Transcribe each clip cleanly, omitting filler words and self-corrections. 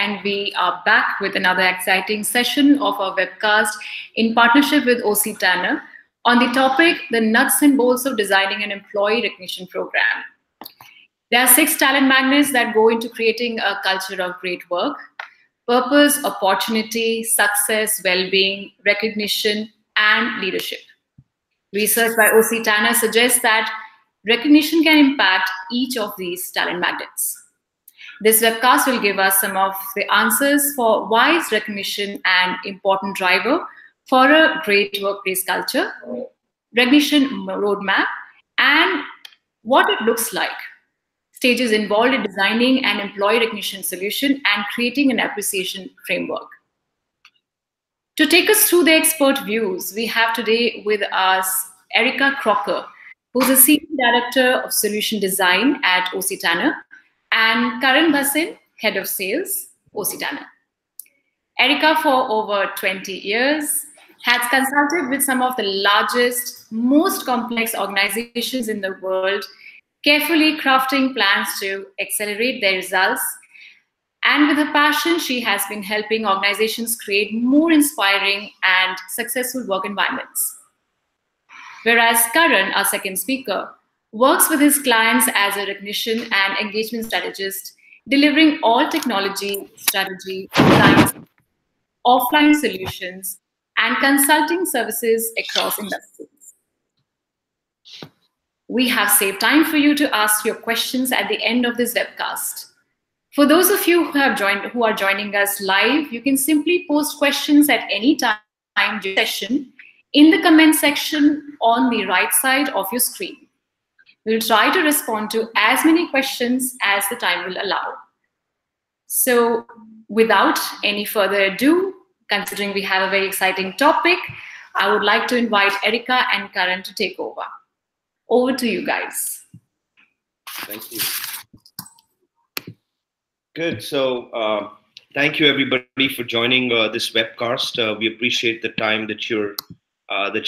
and we are back with another exciting session of our webcast in partnership with OC Tanner on the topic, the nuts and bolts of designing an employee recognition program. There are 6 talent magnets that go into creating a culture of great work: purpose, opportunity, success, well-being, recognition, and leadership. Research by OC Tanner suggests that recognition can impact each of these talent magnets. This webcast will give us some of the answers for why is recognition an important driver for a great workplace culture, recognition roadmap, and what it looks like, stages involved in designing an employee recognition solution and creating an appreciation framework. To take us through the expert views, we have today with us Erica Crocker, who's a Senior Director of Solution Design at OC Tanner, and Karan Bhasin, Head of Sales, OC Tanner. Erica, for over 20 years, has consulted with some of the largest, most complex organizations in the world, carefully crafting plans to accelerate their results. And with her passion, she has been helping organizations create more inspiring and successful work environments. Whereas Karan, our second speaker, works with his clients as a recognition and engagement strategist, delivering all technology, strategy, designs, offline solutions, and consulting services across industries. We have saved time for you to ask your questions at the end of this webcast. For those of you who are joining us live, you can simply post questions at any time during the session in the comment section on the right side of your screen. We'll try to respond to as many questions as the time will allow. So without any further ado, considering we have a very exciting topic, I would like to invite Erica and Karan to take over. Over to you guys. Thank you. Good. So thank you everybody for joining this webcast. We appreciate the time that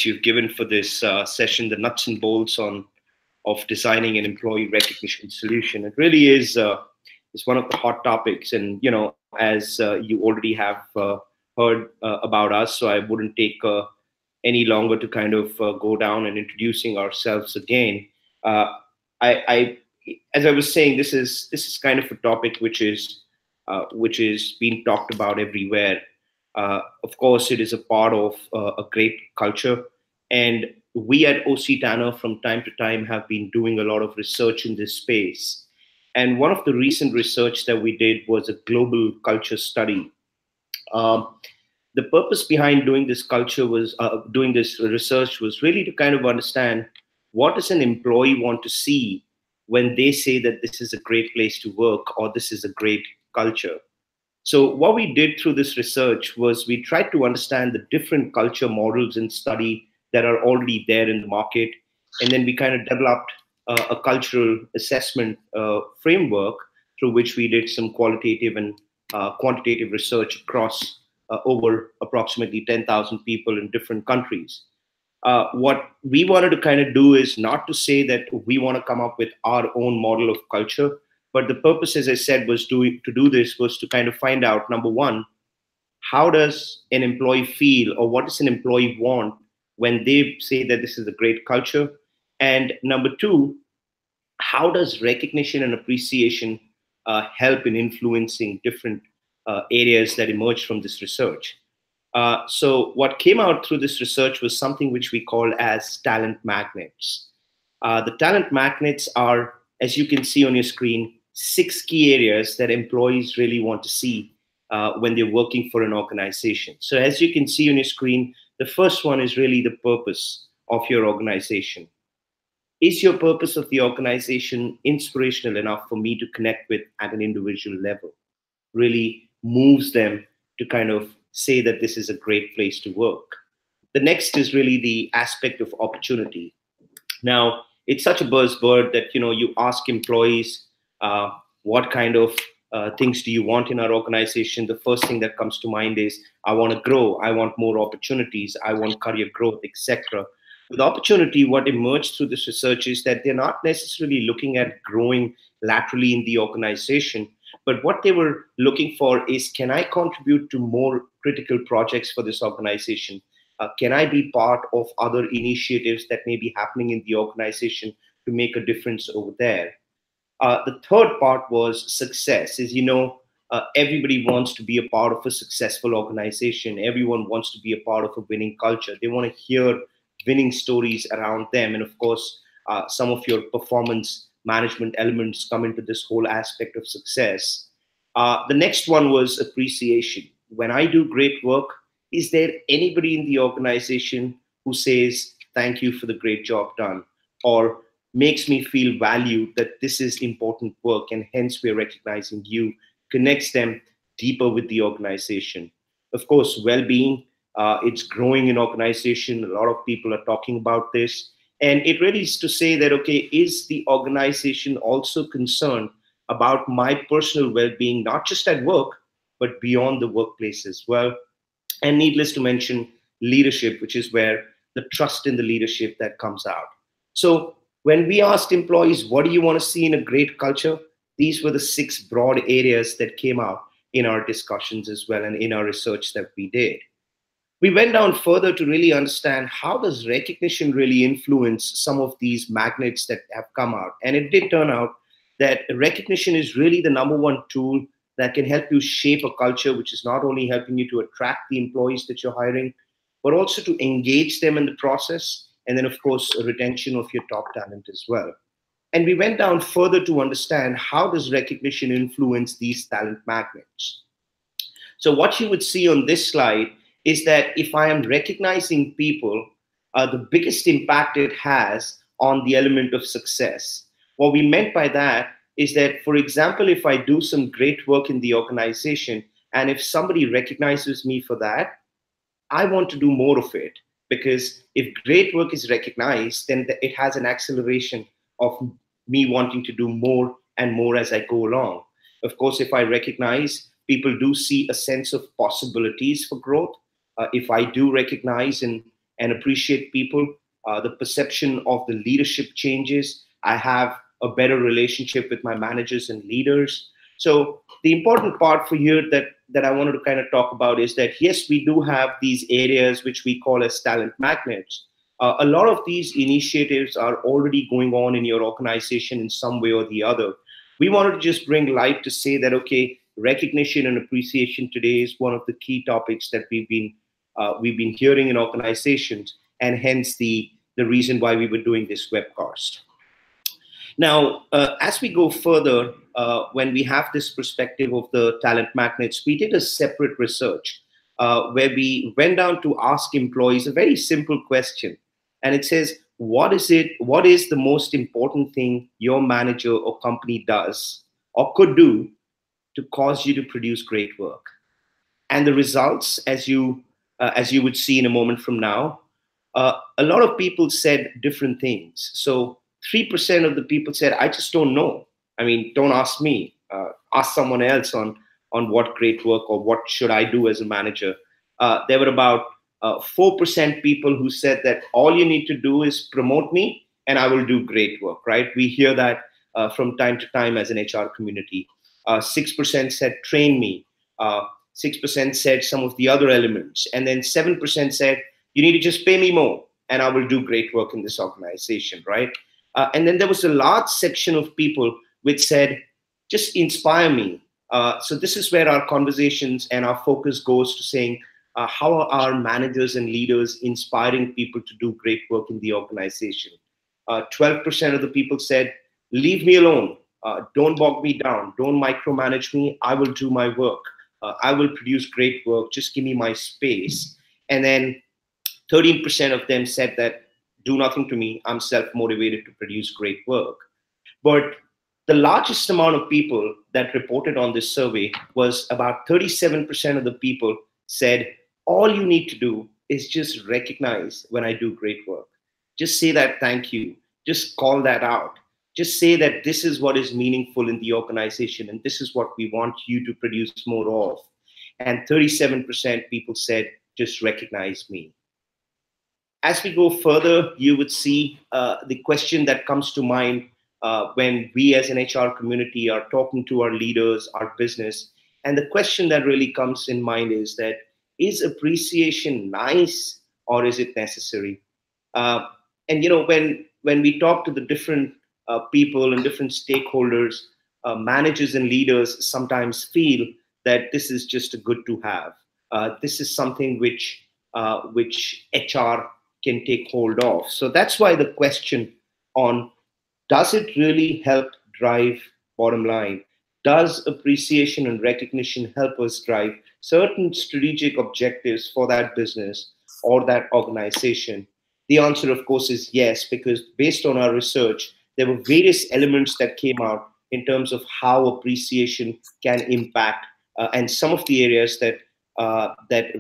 you've given for this session, the nuts and bolts of designing an employee recognition solution. It really is one of the hot topics, and as you already have heard about us, so I wouldn't take any longer to kind of go down and introducing ourselves again. As I was saying, this is kind of a topic which is being talked about everywhere. Of course, it is a part of a great culture, and we at OC Tanner from time to time have been doing a lot of research in this space. And one of the recent research that we did was a global culture study. The purpose behind doing this research was really to kind of understand, what does an employee want to see when they say that this is a great place to work or this is a great culture. So what we did through this research was we tried to understand the different culture models and study that are already there in the market. And then we kind of developed a cultural assessment framework through which we did some qualitative and quantitative research across over approximately 10,000 people in different countries. What we wanted to kind of do is not to say that we want to come up with our own model of culture, but the purpose, as I said, was to do this was to kind of find out, number one, how does an employee feel, or what does an employee want when they say that this is a great culture? And number two, how does recognition and appreciation help in influencing different areas that emerged from this research? So what came out through this research was something which we call as talent magnets. The talent magnets are, as you can see on your screen, 6 key areas that employees really want to see when they're working for an organization. So as you can see on your screen, the first one is really the purpose of your organization. Is your purpose of the organization inspirational enough for me to connect with at an individual level? Really moves them to kind of say that this is a great place to work. The next is really the aspect of opportunity. Now, it's such a buzzword that you ask employees, what kind of things do you want in our organization? The first thing that comes to mind is, I want to grow, I want more opportunities, I want career growth, etc. With opportunity, what emerged through this research is that they're not necessarily looking at growing laterally in the organization, But what they were looking for is, can I contribute to more critical projects for this organization? Can I be part of other initiatives that may be happening in the organization to make a difference over there? The third part was success. As you know, everybody wants to be a part of a successful organization. Everyone wants to be a part of a winning culture. They want to hear winning stories around them. And of course, some of your performance management elements come into this whole aspect of success. The next one was appreciation. When I do great work, is there anybody in the organization who says, thank you for the great job done? Or makes me feel valued, that this is important work and hence we're recognizing you, connects them deeper with the organization. Of course, well-being, it's growing in organization. A lot of people are talking about this. And it really is to say that, okay, is the organization also concerned about my personal well-being, not just at work, but beyond the workplace as well? And needless to mention, leadership, which is where the trust in the leadership that comes out. So when we asked employees, what do you want to see in a great culture? These were the 6 broad areas that came out in our discussions as well and in our research that we did. We went down further to really understand, how does recognition really influence some of these magnets that have come out? And it did turn out that recognition is really the number one tool that can help you shape a culture, which is not only helping you to attract the employees that you're hiring, but also to engage them in the process. And then, of course, a retention of your top talent as well. And we went down further to understand, how does recognition influence these talent magnets? So what you would see on this slide is that if I am recognizing people, the biggest impact it has on the element of success. What we meant by that is that, for example, if I do some great work in the organization, and if somebody recognizes me for that, I want to do more of it. Because if great work is recognized, then it has an acceleration of me wanting to do more and more as I go along. Of course, if I recognize, people do see a sense of possibilities for growth. If I do recognize and appreciate people, the perception of the leadership changes. I have a better relationship with my managers and leaders. So the important part for here that I wanted to kind of talk about is that, yes, we do have these areas which we call as talent magnets. A lot of these initiatives are already going on in your organization in some way or the other. We wanted to just bring light to say that, okay, recognition and appreciation today is one of the key topics that we've been hearing in organizations, and hence the reason why we were doing this webcast. Now, as we go further, when we have this perspective of the talent magnets, we did a separate research where we went down to ask employees a very simple question. And it says, what is the most important thing your manager or company does or could do to cause you to produce great work? And the results, as you would see in a moment from now, a lot of people said different things. So 3% of the people said, I just don't know. I mean, don't ask me. Ask someone else on what great work or what should I do as a manager. There were about 4% people who said that all you need to do is promote me and I will do great work, right? We hear that from time to time as an HR community. 6% said train me. 6% said some of the other elements. And then 7% said, you need to just pay me more and I will do great work in this organization, right? And then there was a large section of people which said, just inspire me. So this is where our conversations and our focus goes to saying, how are our managers and leaders inspiring people to do great work in the organization? 12% of the people said, leave me alone. Don't bog me down. Don't micromanage me. I will do my work. I will produce great work. Just give me my space. And then 13% of them said that, do nothing to me. I'm self-motivated to produce great work. But the largest amount of people that reported on this survey was about 37% of the people said, all you need to do is just recognize when I do great work. Just say that thank you. Just call that out. Just say that this is what is meaningful in the organization and this is what we want you to produce more of. And 37% people said, just recognize me. As we go further, you would see the question that comes to mind when we as an HR community are talking to our leaders, our business. And the question that really comes in mind is that, is appreciation nice or is it necessary? Uh, and when we talk to the different people and different stakeholders, managers and leaders sometimes feel that this is just a good to have. This is something which HR can take hold of. So that's why the question on, does it really help drive bottom line? Does appreciation and recognition help us drive certain strategic objectives for that business or that organization? The answer, of course, is yes, because based on our research, there were various elements that came out in terms of how appreciation can impact, and some of the areas that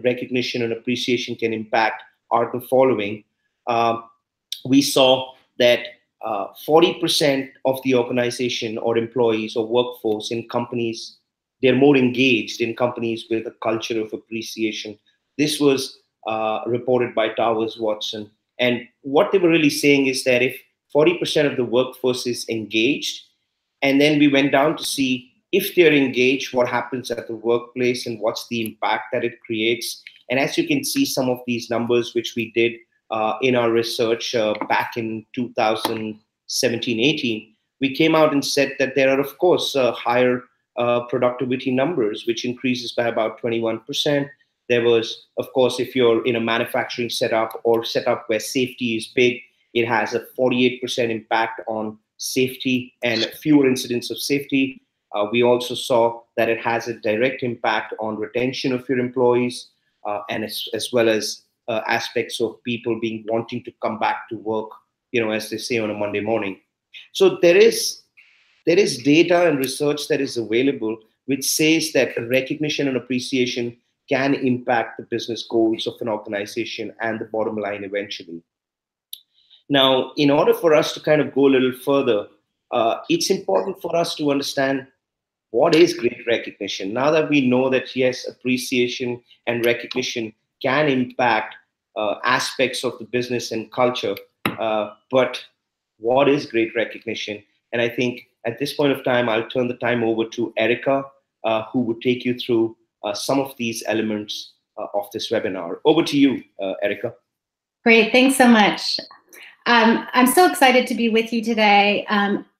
recognition and appreciation can impact are the following. We saw that 40% of the organization or employees or workforce in companies, they're more engaged in companies with a culture of appreciation. This was reported by Towers Watson. And what they were really saying is that if 40% of the workforce is engaged, and then we went down to see if they're engaged, what happens at the workplace and what's the impact that it creates. And as you can see, some of these numbers which we did in our research back in 2017-18, we came out and said that there are, of course, higher productivity numbers, which increases by about 21%. There was, of course, if you're in a manufacturing setup or setup where safety is big, it has a 48% impact on safety and fewer incidents of safety. We also saw that it has a direct impact on retention of your employees, and as well as aspects of people being wanting to come back to work, as they say, on a Monday morning. So there is data and research that is available which says that recognition and appreciation can impact the business goals of an organization and the bottom line eventually. Now, in order for us to kind of go a little further, it's important for us to understand what is great recognition. Now that we know that, yes, appreciation and recognition can impact aspects of the business and culture, but what is great recognition? And I think at this point of time, I'll turn the time over to Erica, who would take you through some of these elements of this webinar. Over to you, Erica. Great, thanks so much. I'm so excited to be with you today.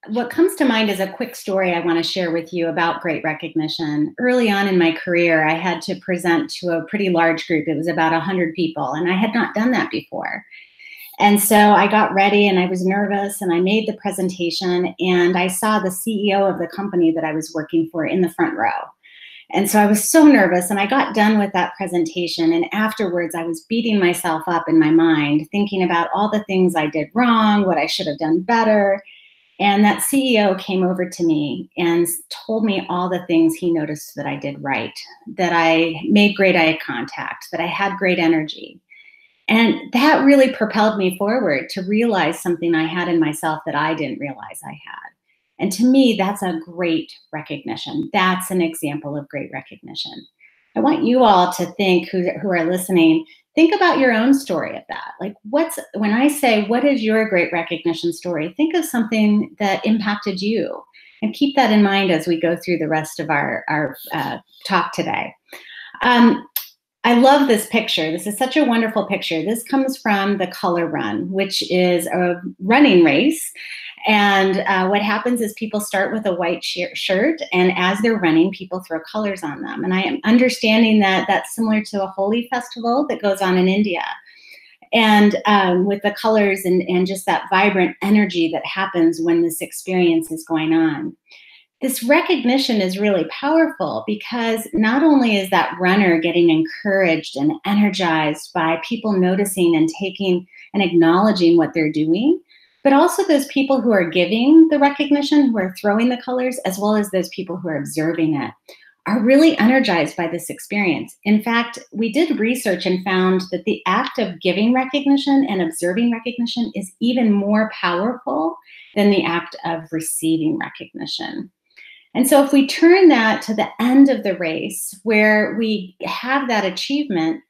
What comes to mind is a quick story I want to share with you about great recognition. Early on in my career, I had to present to a pretty large group. It was about 100 people, and I had not done that before. And so I got ready and I was nervous and I made the presentation, and I saw the CEO of the company that I was working for in the front row. And so I was so nervous, and I got done with that presentation, and afterwards I was beating myself up in my mind, thinking about all the things I did wrong, what I should have done better. And that CEO came over to me and told me all the things he noticed that I did right, that I made great eye contact, that I had great energy. And that really propelled me forward to realize something I had in myself that I didn't realize I had. And to me, that's a great recognition. That's an example of great recognition. I want you all to think, who are listening, think about your own story of that. Like, when I say, what is your great recognition story? Think of something that impacted you, and keep that in mind as we go through the rest of our talk today. I love this picture. This is such a wonderful picture. This comes from the Color Run, which is a running race. And what happens is people start with a white shirt, and as they're running, people throw colors on them. And I am understanding that that's similar to a Holi festival that goes on in India. And with the colors and just that vibrant energy that happens when this experience is going on. This recognition is really powerful because not only is that runner getting encouraged and energized by people noticing and taking and acknowledging what they're doing, but also those people who are giving the recognition, who are throwing the colors, as well as those people who are observing it, are really energized by this experience. In fact, we did research and found that the act of giving recognition and observing recognition is even more powerful than the act of receiving recognition. And so if we turn that to the end of the race, where we have that achievement,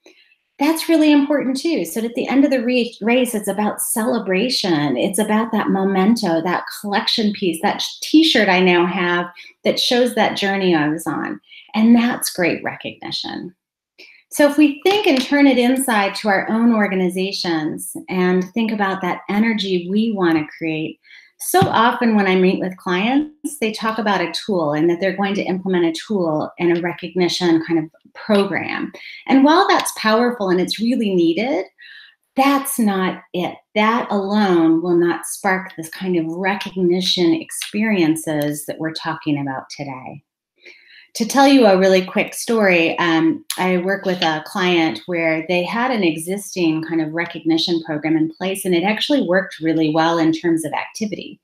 That's really important too. So at the end of the race, it's about celebration. It's about that memento, that collection piece, that t-shirt I now have that shows that journey I was on. And that's great recognition. So if we think and turn it inside to our own organizations and think about that energy we want to create, so often when I meet with clients, they talk about a tool and that they're going to implement a tool and a recognition kind of program. And while that's powerful and it's really needed, that's not it. That alone will not spark this kind of recognition experiences that we're talking about today. To tell you a really quick story, I work with a client where they had an existing kind of recognition program in place, and it actually worked really well in terms of activity.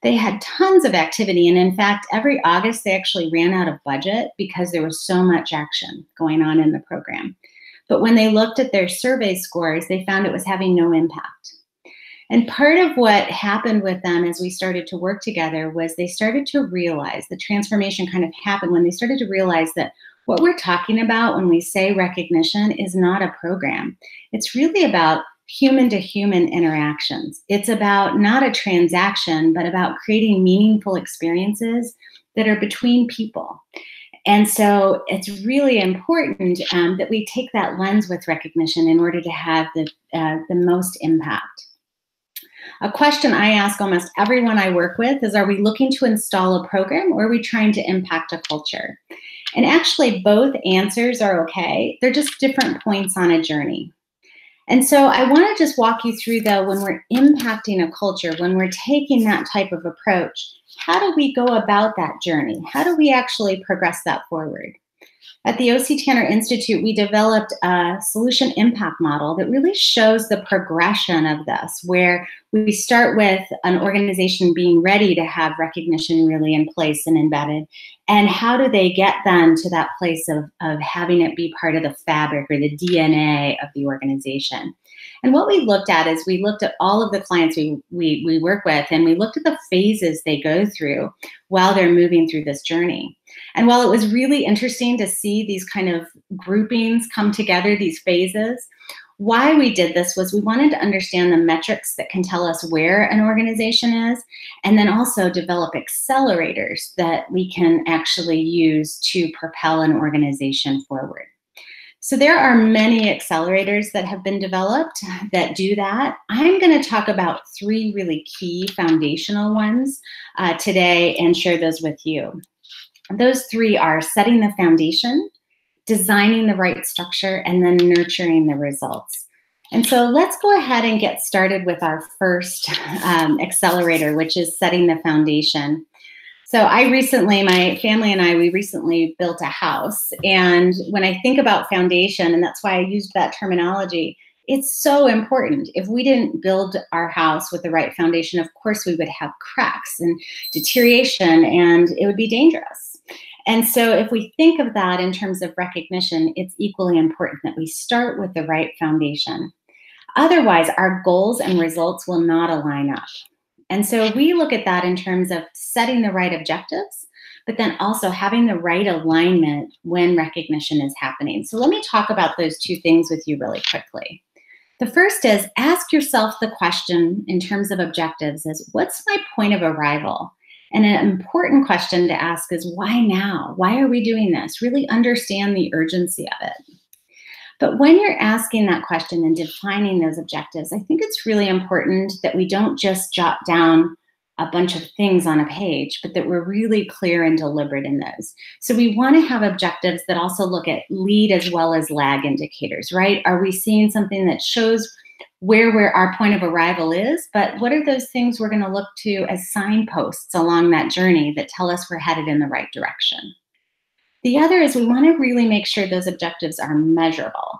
They had tons of activity, and in fact, every August they actually ran out of budget because there was so much action going on in the program. But when they looked at their survey scores, they found it was having no impact. And part of what happened with them as we started to work together was they started to realize, the transformation kind of happened when they started to realize that what we're talking about when we say recognition is not a program. It's really about human-to-human interactions. It's about not a transaction, but about creating meaningful experiences that are between people. And so it's really important that we take that lens with recognition in order to have the most impact. A question I ask almost everyone I work with is, are we looking to install a program or are we trying to impact a culture? And actually both answers are okay. They're just different points on a journey. And so I want to just walk you through, though, when we're impacting a culture, when we're taking that type of approach, how do we go about that journey? How do we actually progress that forward? At the O.C. Tanner Institute, we developed a solution impact model that really shows the progression of this, where we start with an organization being ready to have recognition really in place and embedded. And how do they get then to that place of having it be part of the fabric or the DNA of the organization? And what we looked at is we looked at all of the clients we work with, and we looked at the phases they go through while they're moving through this journey. And while it was really interesting to see these kind of groupings come together, these phases, why we did this was we wanted to understand the metrics that can tell us where an organization is, and then also develop accelerators that we can actually use to propel an organization forward. So there are many accelerators that have been developed that do that. I'm going to talk about three really key foundational ones today and share those with you. Those three are setting the foundation, designing the right structure, and then nurturing the results. And so let's go ahead and get started with our first accelerator, which is setting the foundation. So my family and I, we recently built a house. And when I think about foundation, and that's why I used that terminology, it's so important. If we didn't build our house with the right foundation, of course we would have cracks and deterioration, and it would be dangerous. And so if we think of that in terms of recognition, it's equally important that we start with the right foundation. Otherwise, our goals and results will not align up. And so we look at that in terms of setting the right objectives, but then also having the right alignment when recognition is happening. So let me talk about those two things with you really quickly. The first is, ask yourself the question in terms of objectives is, what's my point of arrival? And an important question to ask is, why now? Why are we doing this? Really understand the urgency of it. But when you're asking that question and defining those objectives, I think it's really important that we don't just jot down a bunch of things on a page, but that we're really clear and deliberate in those. So we want to have objectives that also look at lead as well as lag indicators, right? Are we seeing something that shows where our point of arrival is, but what are those things we're going to look to as signposts along that journey that tell us we're headed in the right direction? The other is we want to really make sure those objectives are measurable.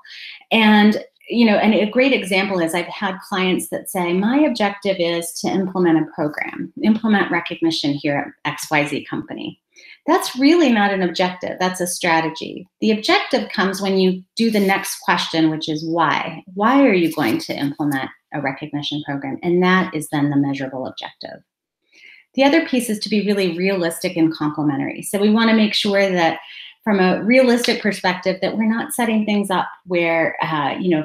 And and a great example is I've had clients that say, my objective is to implement a program, implement recognition here at XYZ company. That's really not an objective. That's a strategy. The objective comes when you do the next question, which is why. Why are you going to implement a recognition program? And that is then the measurable objective. The other piece is to be really realistic and complementary. So we want to make sure that from a realistic perspective that we're not setting things up where,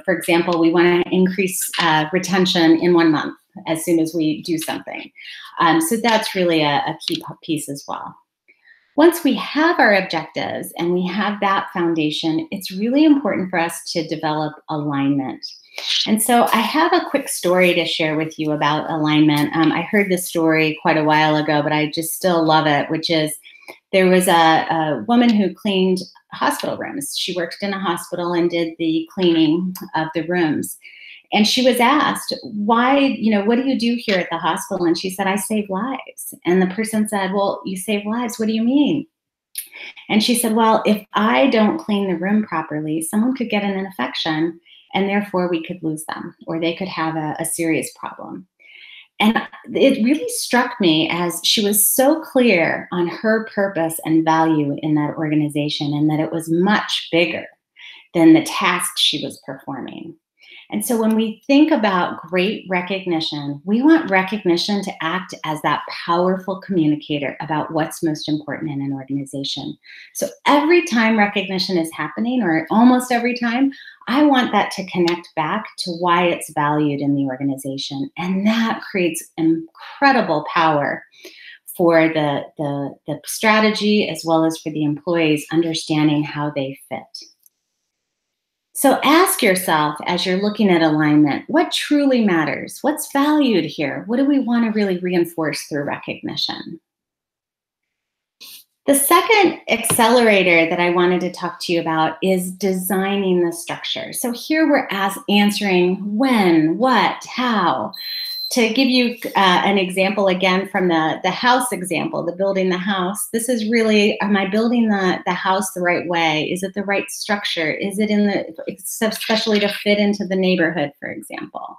for example, we want to increase retention in 1 month as soon as we do something. So that's really a key piece as well. Once we have our objectives and we have that foundation, it's really important for us to develop alignment. And so I have a quick story to share with you about alignment. I heard this story quite a while ago, but I just still love it, which is there was a woman who cleaned hospital rooms. She worked in a hospital and did the cleaning of the rooms. And she was asked, why, what do you do here at the hospital? And she said, I save lives. And the person said, well, you save lives. What do you mean? And she said, well, if I don't clean the room properly, someone could get an infection and therefore we could lose them or they could have a serious problem. And it really struck me as she was so clear on her purpose and value in that organization and that it was much bigger than the task she was performing. And so when we think about great recognition, we want recognition to act as that powerful communicator about what's most important in an organization. So every time recognition is happening, or almost every time, I want that to connect back to why it's valued in the organization. And that creates incredible power for the strategy as well as for the employees understanding how they fit. So ask yourself, as you're looking at alignment, what truly matters? What's valued here? What do we want to really reinforce through recognition? The second accelerator that I wanted to talk to you about is designing the structure. So here we're answering when, what, how. To give you an example again from the house example, the building the house, this is really, am I building the house the right way? Is it the right structure? Is it especially to fit into the neighborhood, for example?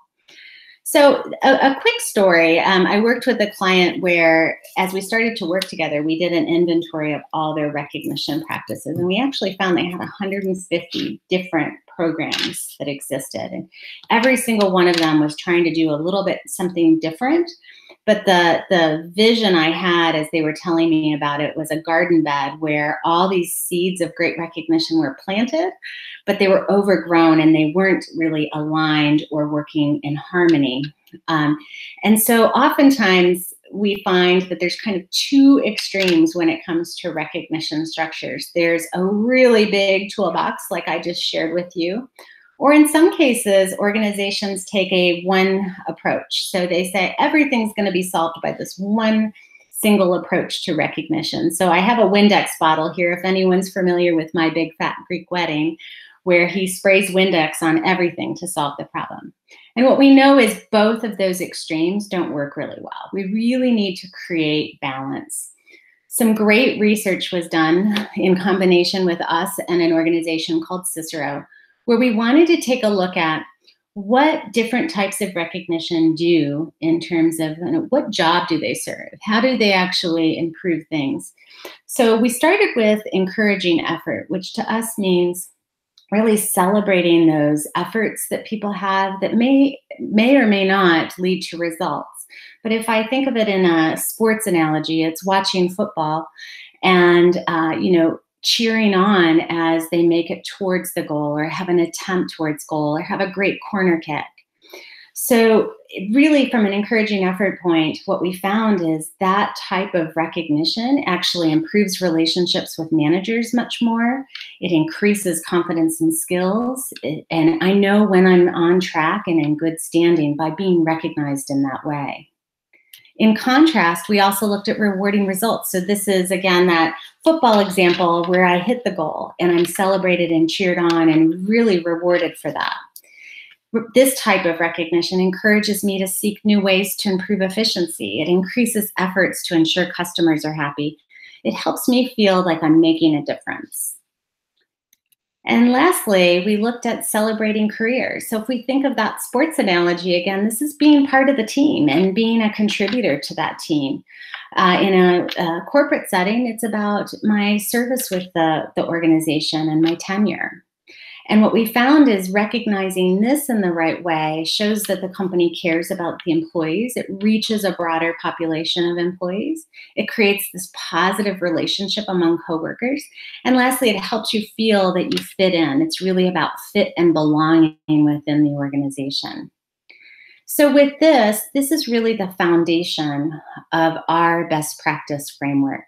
So a quick story, I worked with a client where as we started to work together, we did an inventory of all their recognition practices. And we actually found they had 150 different programs that existed. And every single one of them was trying to do a little bit something different. But the vision I had as they were telling me about it was a garden bed where all these seeds of great recognition were planted, but they were overgrown and they weren't really aligned or working in harmony. And so oftentimes we find that there's kind of two extremes when it comes to recognition structures. There's a really big toolbox like I just shared with you. Or in some cases, organizations take a one approach. So they say everything's going to be solved by this one single approach to recognition. So I have a Windex bottle here, if anyone's familiar with My Big Fat Greek Wedding, where he sprays Windex on everything to solve the problem. And what we know is both of those extremes don't work really well. We really need to create balance. Some great research was done in combination with us and an organization called Cicero, where we wanted to take a look at what different types of recognition do in terms of what job do they serve? How do they actually improve things? So we started with encouraging effort, which to us means really celebrating those efforts that people have that may or may not lead to results. But if I think of it in a sports analogy, it's watching football and, cheering on as they make it towards the goal or have an attempt towards goal or have a great corner kick. So really from an encouraging effort point, what we found is that type of recognition actually improves relationships with managers much more. It increases confidence and skills. And I know when I'm on track and in good standing by being recognized in that way. In contrast, we also looked at rewarding results. So this is, again, that football example where I hit the goal and I'm celebrated and cheered on and really rewarded for that. This type of recognition encourages me to seek new ways to improve efficiency. It increases efforts to ensure customers are happy. It helps me feel like I'm making a difference. And lastly, we looked at celebrating careers. So if we think of that sports analogy, again, this is being part of the team and being a contributor to that team. In a corporate setting, it's about my service with the organization and my tenure. And what we found is recognizing this in the right way shows that the company cares about the employees. It reaches a broader population of employees. It creates this positive relationship among coworkers. And lastly, it helps you feel that you fit in. It's really about fit and belonging within the organization. So with this is really the foundation of our best practice framework.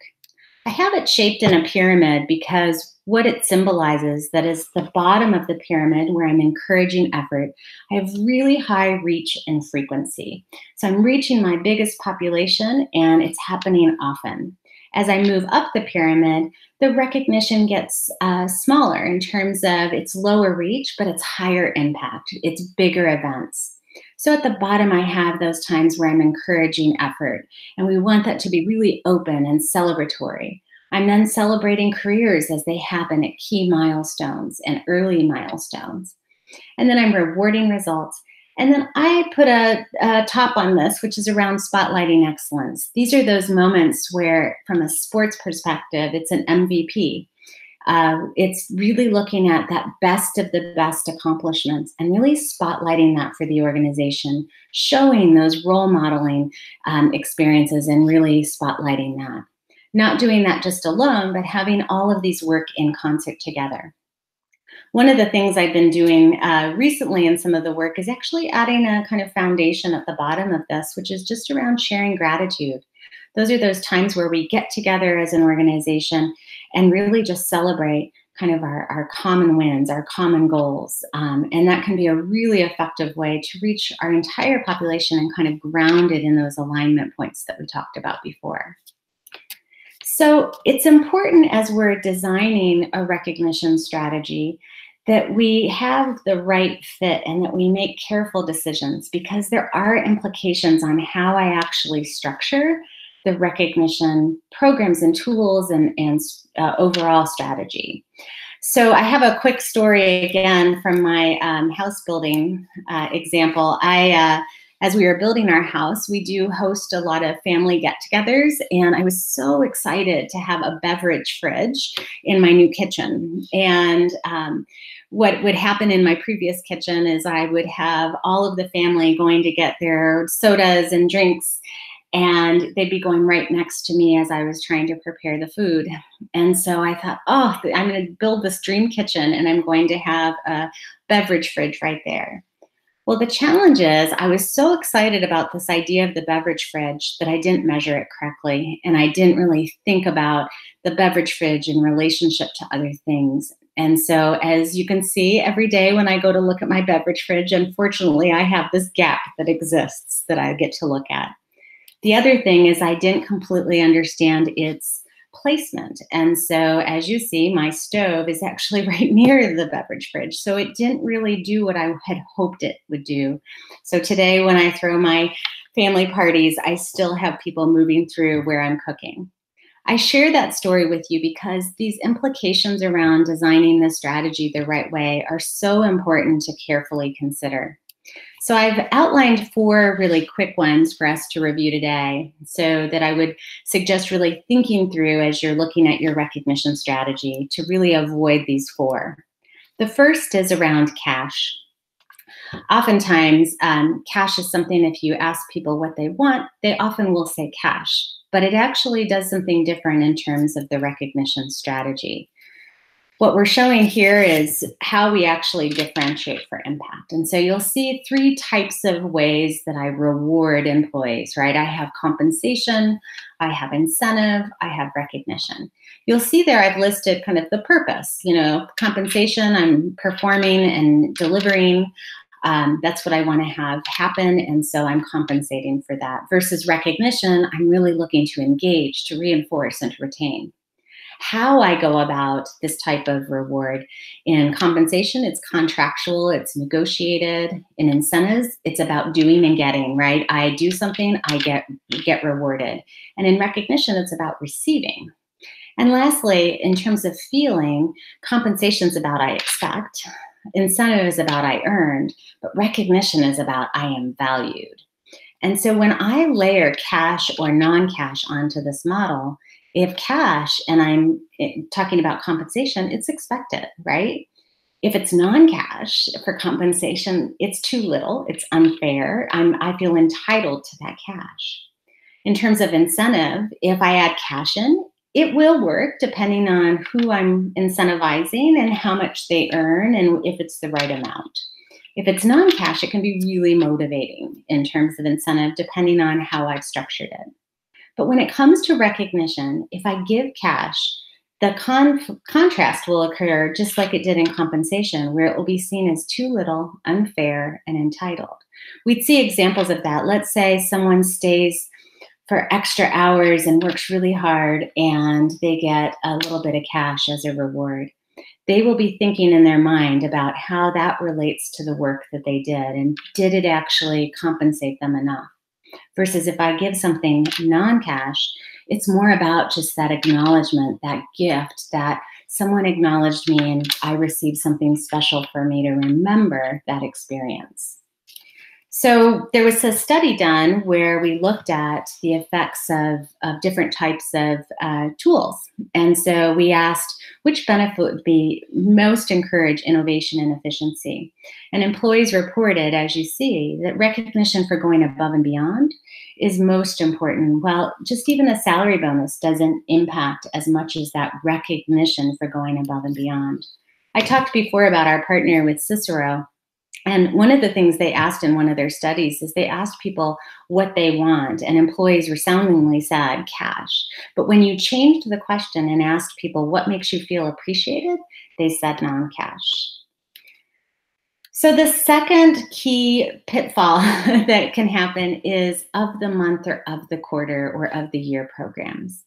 I have it shaped in a pyramid because what it symbolizes, that is the bottom of the pyramid where I'm encouraging effort, I have really high reach and frequency. So I'm reaching my biggest population and it's happening often. As I move up the pyramid, the recognition gets smaller in terms of its lower reach, but it's higher impact. It's bigger events. So at the bottom, I have those times where I'm encouraging effort, and we want that to be really open and celebratory. I'm then celebrating careers as they happen at key milestones and early milestones. And then I'm rewarding results. And then I put a top on this, which is around spotlighting excellence. These are those moments where, from a sports perspective, it's an MVP. It's really looking at that best of the best accomplishments and really spotlighting that for the organization, showing those role modeling experiences and really spotlighting that. Not doing that just alone, but having all of these work in concert together. One of the things I've been doing recently in some of the work is actually adding a kind of foundation at the bottom of this, which is just around sharing gratitude. Those are those times where we get together as an organization and really just celebrate kind of our common wins, our common goals. And that can be a really effective way to reach our entire population and kind of ground it in those alignment points that we talked about before. So it's important as we're designing a recognition strategy that we have the right fit and that we make careful decisions, because there are implications on how I actually structure the recognition programs and tools and overall strategy. So I have a quick story again from my house building example. As we were building our house, we do host a lot of family get-togethers, and I was so excited to have a beverage fridge in my new kitchen. And what would happen in my previous kitchen is I would have all of the family going to get their sodas and drinks, and they'd be going right next to me as I was trying to prepare the food. And so I thought, oh, I'm going to build this dream kitchen, and I'm going to have a beverage fridge right there. Well, the challenge is I was so excited about this idea of the beverage fridge that I didn't measure it correctly, and I didn't really think about the beverage fridge in relationship to other things. And so, as you can see, every day when I go to look at my beverage fridge, unfortunately, I have this gap that exists that I get to look at. The other thing is I didn't completely understand its placement. And so as you see, my stove is actually right near the beverage fridge. So it didn't really do what I had hoped it would do. So today when I throw my family parties, I still have people moving through where I'm cooking. I share that story with you because these implications around designing the strategy the right way are so important to carefully consider. So I've outlined 4 really quick ones for us to review today, so that I would suggest really thinking through as you're looking at your recognition strategy to really avoid these 4. The first is around cash. Oftentimes, cash is something, if you ask people what they want, they often will say cash, but it actually does something different in terms of the recognition strategy. What we're showing here is how we actually differentiate for impact. And so you'll see 3 types of ways that I reward employees, right? I have compensation, I have incentive, I have recognition. You'll see there I've listed kind of the purpose, compensation, I'm performing and delivering. That's what I want to have happen, and so I'm compensating for that. Versus recognition, I'm really looking to engage, to reinforce, and to retain. How I go about this type of reward. In compensation, it's contractual, it's negotiated. In incentives, it's about doing and getting, right? I do something, I get rewarded. And in recognition, it's about receiving. And lastly, in terms of feeling, compensation is about I expect, incentive is about I earned, but recognition is about I am valued. And so when I layer cash or non-cash onto this model, if cash, and I'm talking about compensation, it's expected, right? If it's non-cash for compensation, it's too little, it's unfair. I feel entitled to that cash. In terms of incentive, if I add cash in, it will work depending on who I'm incentivizing and how much they earn and if it's the right amount. If it's non-cash, it can be really motivating in terms of incentive depending on how I've structured it. But when it comes to recognition, if I give cash, the contrast will occur just like it did in compensation, where it will be seen as too little, unfair, and entitled. We'd see examples of that. Let's say someone stays for extra hours and works really hard and they get a little bit of cash as a reward. They will be thinking in their mind about how that relates to the work that they did and did it actually compensate them enough? Versus if I give something non-cash, it's more about just that acknowledgement, that gift, that someone acknowledged me and I received something special for me to remember that experience. So there was a study done where we looked at the effects of different types of tools. And so we asked which benefit would be most encourage innovation and efficiency. And employees reported, as you see, that recognition for going above and beyond is most important. Well, just even the salary bonus doesn't impact as much as that recognition for going above and beyond. I talked before about our partner with Cicero. And one of the things they asked in one of their studies is they asked people what they want, and employees resoundingly said cash. But when you changed the question and asked people what makes you feel appreciated, they said non-cash. So the second key pitfall that can happen is of the month or of the quarter or of the year programs.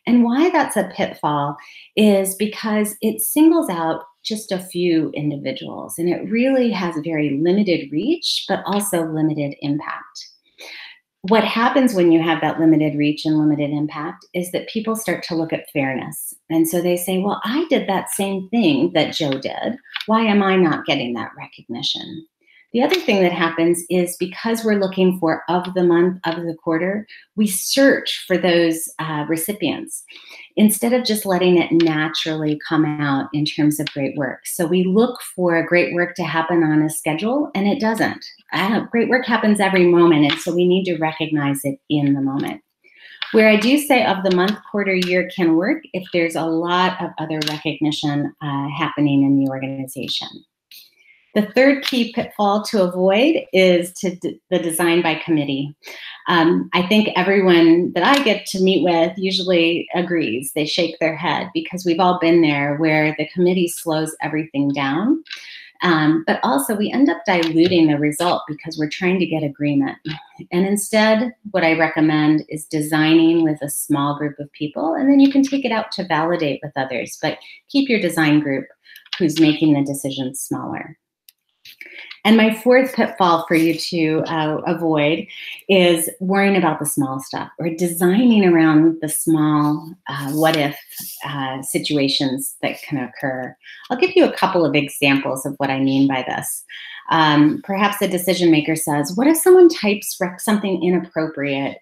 And why that's a pitfall is because it singles out just a few individuals, and it really has very limited reach, but also limited impact. What happens when you have that limited reach and limited impact is that people start to look at fairness. And so they say, well, I did that same thing that Joe did. Why am I not getting that recognition? The other thing that happens is because we're looking for of the month, of the quarter, we search for those recipients instead of just letting it naturally come out in terms of great work. So we look for great work to happen on a schedule, and it doesn't. Great work happens every moment, and so we need to recognize it in the moment. Where I do say of the month, quarter, year can work if there's a lot of other recognition happening in the organization. The third key pitfall to avoid is the design by committee. I think everyone that I get to meet with usually agrees. They shake their head because we've all been there where the committee slows everything down. But also we end up diluting the result because we're trying to get agreement. And instead, what I recommend is designing with a small group of people, and then you can take it out to validate with others, but keep your design group who's making the decisions smaller. And my fourth pitfall for you to avoid is worrying about the small stuff or designing around the small what-if situations that can occur. I'll give you a couple of examples of what I mean by this. Perhaps a decision maker says, what if someone types something inappropriate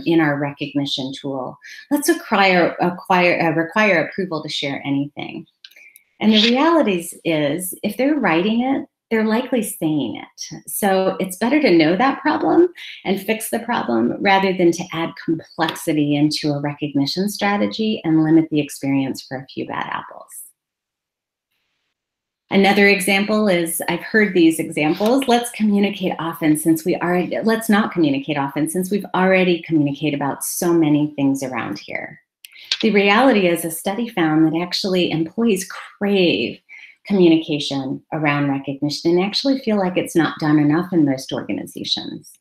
in our recognition tool? Let's require approval to share anything. And the reality is, if they're writing it, they're likely saying it. So it's better to know that problem and fix the problem rather than to add complexity into a recognition strategy and limit the experience for a few bad apples. Another example is, I've heard these examples, let's communicate often since let's not communicate often since we've already communicated about so many things around here. The reality is a study found that actually employees crave communication around recognition and actually feel like it's not done enough in most organizations.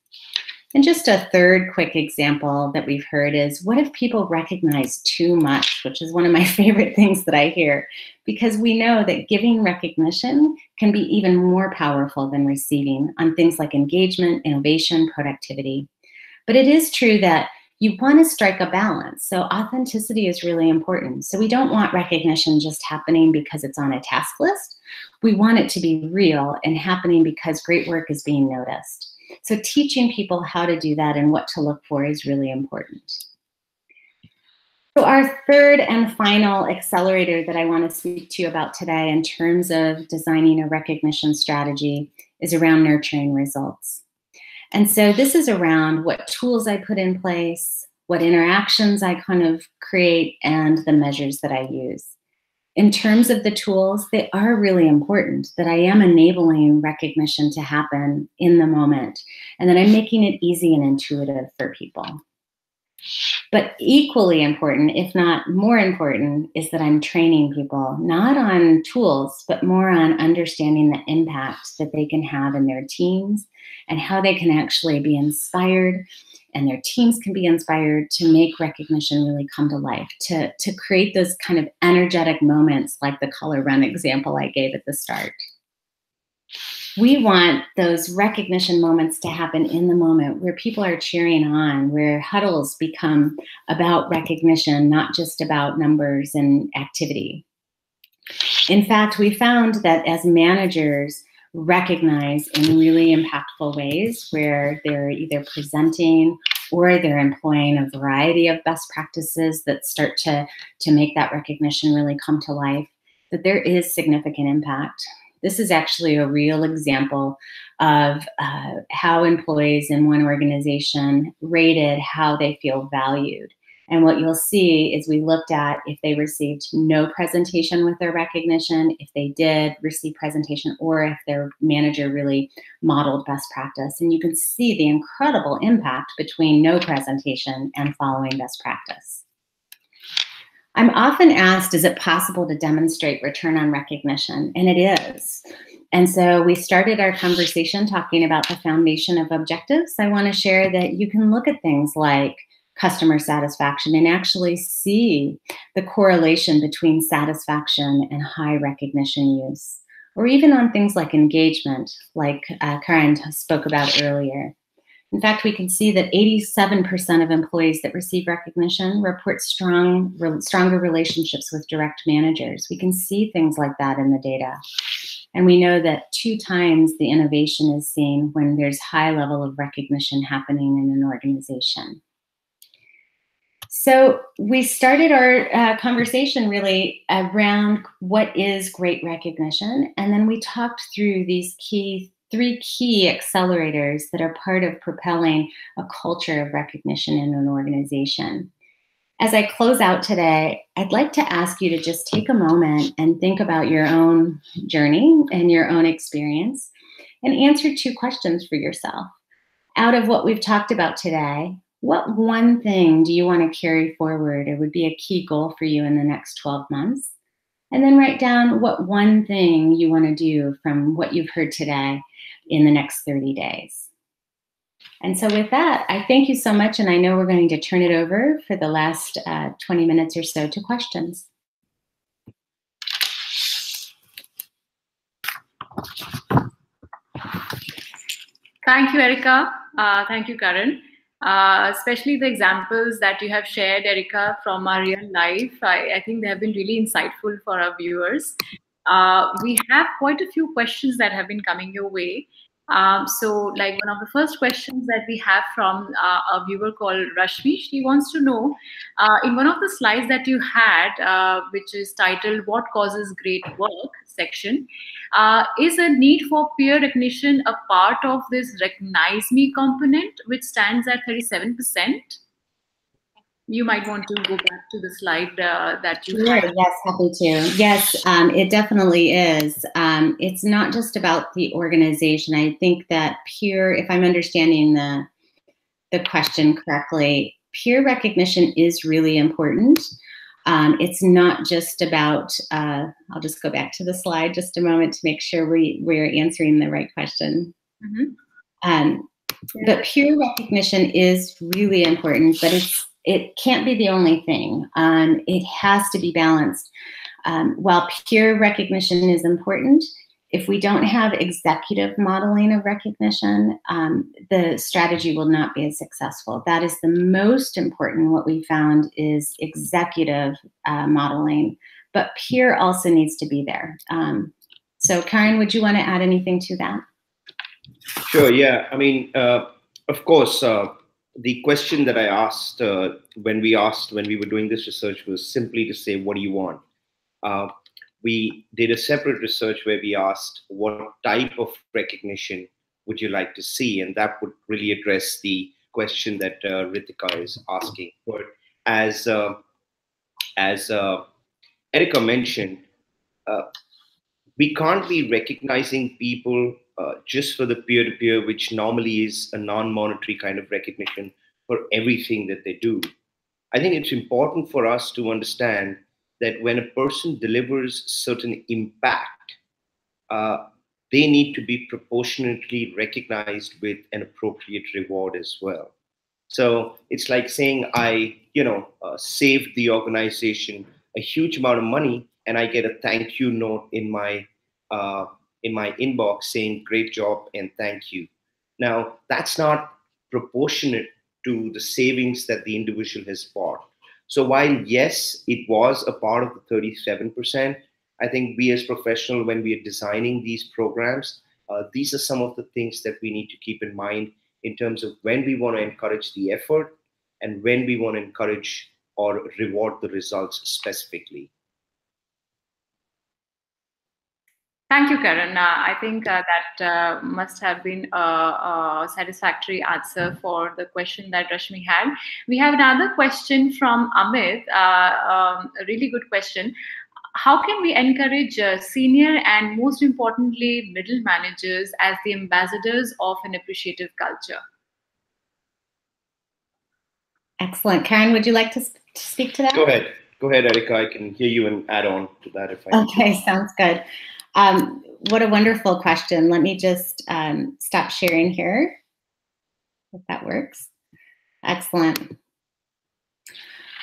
And just a third quick example that we've heard is, what if people recognize too much, which is one of my favorite things that I hear, because we know that giving recognition can be even more powerful than receiving on things like engagement, innovation, productivity. But it is true that you want to strike a balance. So authenticity is really important. So we don't want recognition just happening because it's on a task list. We want it to be real and happening because great work is being noticed. So teaching people how to do that and what to look for is really important. So our third and final accelerator that I want to speak to you about today in terms of designing a recognition strategy is around nurturing results. And so this is around what tools I put in place, what interactions I kind of create, and the measures that I use. In terms of the tools, they are really important, that I am enabling recognition to happen in the moment, and that I'm making it easy and intuitive for people. But equally important, if not more important, is that I'm training people, not on tools, but more on understanding the impact that they can have in their teams and how they can actually be inspired and their teams can be inspired to make recognition really come to life, to create those kind of energetic moments like the color run example I gave at the start. We want those recognition moments to happen in the moment where people are cheering on, where huddles become about recognition, not just about numbers and activity. In fact, we found that as managers recognize in really impactful ways where they're either presenting or they're employing a variety of best practices that start to make that recognition really come to life, that there is significant impact. This is actually a real example of how employees in one organization rated how they feel valued. And what you'll see is we looked at if they received no presentation with their recognition, if they did receive presentation, or if their manager really modeled best practice. And you can see the incredible impact between no presentation and following best practice. I'm often asked, is it possible to demonstrate return on recognition? And it is. And so we started our conversation talking about the foundation of objectives. I want to share that you can look at things like customer satisfaction and actually see the correlation between satisfaction and high recognition use, or even on things like engagement, like Karen spoke about earlier. In fact, we can see that 87% of employees that receive recognition report stronger relationships with direct managers. We can see things like that in the data. And we know that 2 times the innovation is seen when there's high level of recognition happening in an organization. So we started our conversation really around what is great recognition. And then we talked through these 3 key accelerators that are part of propelling a culture of recognition in an organization. As I close out today, I'd like to ask you to just take a moment and think about your own journey and your own experience and answer 2 questions for yourself. Out of what we've talked about today, what one thing do you want to carry forward or would be a key goal for you in the next 12 months? And then write down what one thing you want to do from what you've heard today in the next 30 days. And so with that, I thank you so much. And I know we're going to turn it over for the last 20 minutes or so to questions. Thank you, Erica. Thank you, Karan. Especially the examples that you have shared, Erica, from our real life. I think they have been really insightful for our viewers. We have quite a few questions that have been coming your way. So like one of the first questions that we have from a viewer called Rashmi, she wants to know, in one of the slides that you had, which is titled What Causes Great Work section, is a need for peer recognition a part of this recognize me component, which stands at 37%? You might want to go back to the slide that you had. Yes, happy to. Yes, it definitely is. It's not just about the organization. I think that peer, if I'm understanding the question correctly, peer recognition is really important. It's not just about, I'll just go back to the slide just a moment to make sure we're answering the right question. Mm-hmm. But peer recognition is really important, but it can't be the only thing. It has to be balanced. While peer recognition is important, if we don't have executive modeling of recognition, the strategy will not be as successful. That is the most important. What we found is executive modeling, but peer also needs to be there. So Karen, would you want to add anything to that? Sure, yeah. I mean, of course, the question that I asked when we were doing this research was simply to say, what do you want? Uh, we did a separate research where we asked what type of recognition would you like to see, and that would really address the question that Ritika is asking. But as Erica mentioned, uh, we can't be recognizing people just for the peer-to-peer, which normally is a non-monetary kind of recognition for everything that they do. I think it's important for us to understand that when a person delivers certain impact, uh, they need to be proportionately recognized with an appropriate reward as well. So it's like saying saved the organization a huge amount of money, and I get a thank you note uh, in my inbox saying great job and thank you. Now that's not proportionate to the savings that the individual has bought. So while yes, it was a part of the 37%, I think we as professionals, when we are designing these programs, these are some of the things that we need to keep in mind in terms of when we want to encourage the effort and when we want to encourage or reward the results specifically. Thank you, Karan. I think that must have been a satisfactory answer for the question that Rashmi had. We have another question from Amit, a really good question. How can we encourage senior and, most importantly, middle managers as the ambassadors of an appreciative culture? Excellent. Karen, would you like to speak to that? Go ahead, Erica. I can hear you and add on to that if I Okay, sounds good. What a wonderful question. Let me just stop sharing here, if that works. Excellent.